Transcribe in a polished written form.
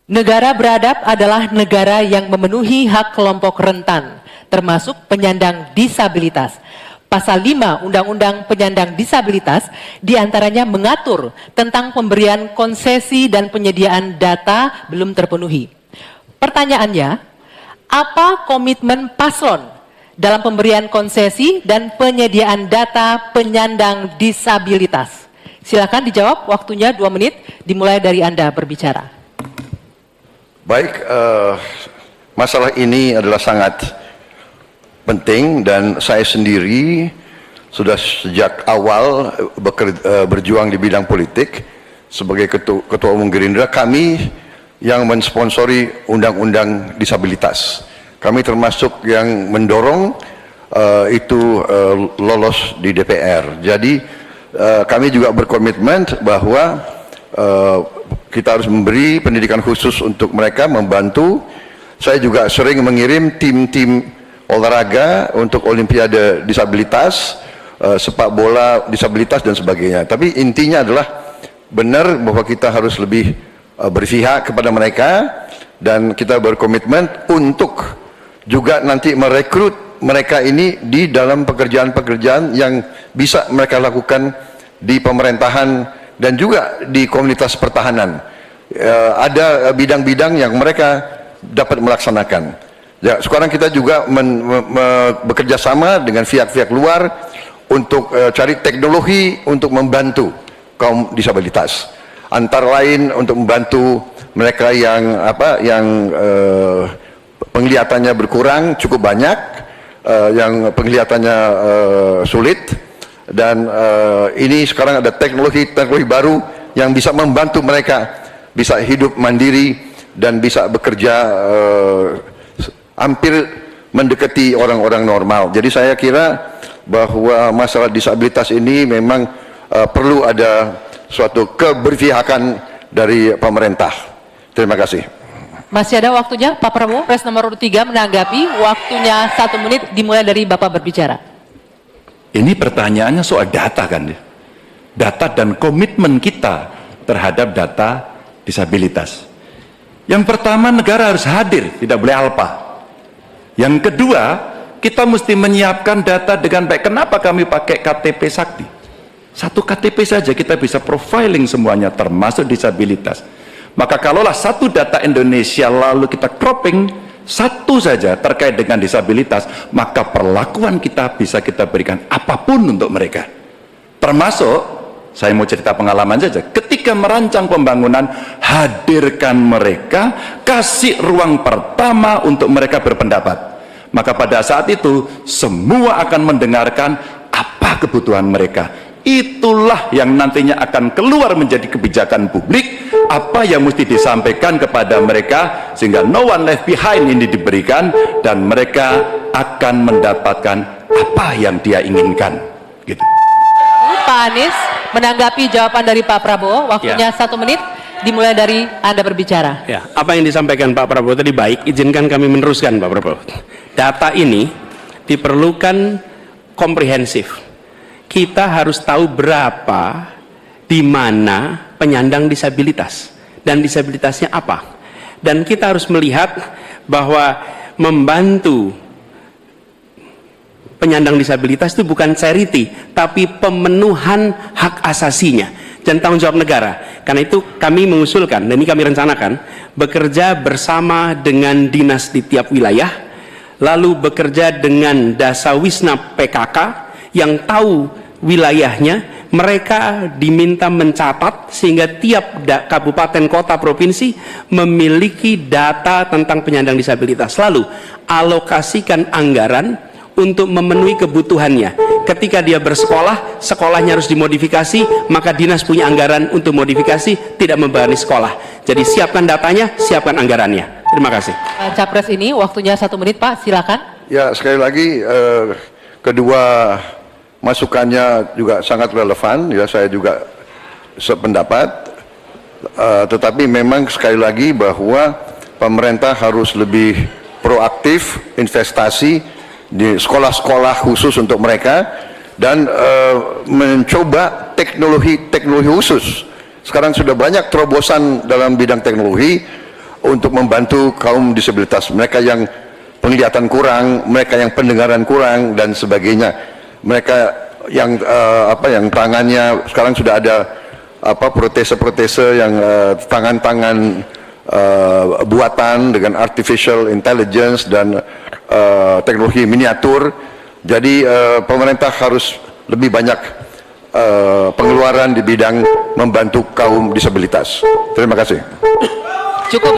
Negara beradab adalah negara yang memenuhi hak kelompok rentan, termasuk penyandang disabilitas. Pasal 5 Undang-Undang Penyandang Disabilitas diantaranya mengatur tentang pemberian konsesi dan penyediaan data belum terpenuhi. Pertanyaannya, apa komitmen paslon dalam pemberian konsesi dan penyediaan data penyandang disabilitas? Silakan dijawab, waktunya 2 menit, dimulai dari Anda berbicara. Baik, masalah ini adalah sangat penting dan saya sendiri sudah sejak awal berjuang di bidang politik sebagai ketua umum Gerindra. Kami yang mensponsori undang-undang disabilitas. Kami termasuk yang mendorong itu lolos di DPR. Jadi kami juga berkomitmen bahwa kita harus memberi pendidikan khusus untuk mereka, membantu. Saya juga sering mengirim tim-tim olahraga untuk olimpiade disabilitas, sepak bola disabilitas dan sebagainya. Tapi intinya adalah benar bahwa kita harus lebih berpihak kepada mereka dan kita berkomitmen untuk juga nanti merekrut mereka ini di dalam pekerjaan-pekerjaan yang bisa mereka lakukan di pemerintahan dan juga di komunitas pertahanan. Ada bidang-bidang yang mereka dapat melaksanakan. Ya, sekarang kita juga bekerja sama dengan pihak-pihak luar untuk cari teknologi untuk membantu kaum disabilitas. Antara lain untuk membantu mereka yang penglihatannya berkurang cukup banyak, yang penglihatannya sulit. Dan ini sekarang ada teknologi baru yang bisa membantu mereka bisa hidup mandiri dan bisa bekerja hampir mendekati orang-orang normal. Jadi saya kira bahwa masalah disabilitas ini memang perlu ada suatu keberpihakan dari pemerintah. Terima kasih. Masih ada waktunya, Pak Prabowo, pres nomor 3 menanggapi, waktunya 1 menit, dimulai dari Bapak berbicara. Ini pertanyaannya soal data kan, data dan komitmen kita terhadap data disabilitas. Yang pertama, negara harus hadir, tidak boleh alpa. Yang kedua, kita mesti menyiapkan data dengan baik. Kenapa kami pakai KTP Sakti? Satu KTP saja kita bisa profiling semuanya, termasuk disabilitas. Maka kalaulah satu data Indonesia lalu kita cropping satu saja terkait dengan disabilitas, maka perlakuan kita bisa kita berikan apapun untuk mereka. Termasuk, saya mau cerita pengalaman saja, ketika merancang pembangunan, hadirkan mereka, kasih ruang pertama untuk mereka berpendapat. Maka pada saat itu, semua akan mendengarkan apa kebutuhan mereka. Itulah yang nantinya akan keluar menjadi kebijakan publik, apa yang mesti disampaikan kepada mereka, sehingga no one left behind ini diberikan, dan mereka akan mendapatkan apa yang dia inginkan. Gitu. Pak Anies menanggapi jawaban dari Pak Prabowo, waktunya 1 menit, dimulai dari Anda berbicara. Ya, apa yang disampaikan Pak Prabowo tadi baik, izinkan kami meneruskan Pak Prabowo. Data ini diperlukan komprehensif. Kita harus tahu berapa, di mana penyandang disabilitas, dan disabilitasnya apa. Dan kita harus melihat bahwa membantu penyandang disabilitas itu bukan charity, tapi pemenuhan hak asasinya dan tanggung jawab negara. Karena itu kami mengusulkan, dan ini kami rencanakan, bekerja bersama dengan dinas di tiap wilayah, lalu bekerja dengan Dasawisna PKK yang tahu wilayahnya. Mereka diminta mencatat sehingga tiap kabupaten, kota, provinsi memiliki data tentang penyandang disabilitas. Lalu alokasikan anggaran untuk memenuhi kebutuhannya. Ketika dia bersekolah, sekolahnya harus dimodifikasi, maka dinas punya anggaran untuk modifikasi, tidak membebani sekolah. Jadi siapkan datanya, siapkan anggarannya. Terima kasih. Capres ini waktunya 1 menit, Pak, silakan. Ya, sekali lagi kedua masukannya juga sangat relevan, ya, saya juga sependapat, tetapi memang sekali lagi bahwa pemerintah harus lebih proaktif investasi di sekolah-sekolah khusus untuk mereka dan mencoba teknologi khusus. Sekarang sudah banyak terobosan dalam bidang teknologi untuk membantu kaum disabilitas, mereka yang penglihatan kurang, mereka yang pendengaran kurang dan sebagainya, mereka yang yang tangannya sekarang sudah ada protese-protese yang tangan-tangan buatan dengan artificial intelligence dan teknologi miniatur. Jadi pemerintah harus lebih banyak pengeluaran di bidang membantu kaum disabilitas. Terima kasih. Cukup ya.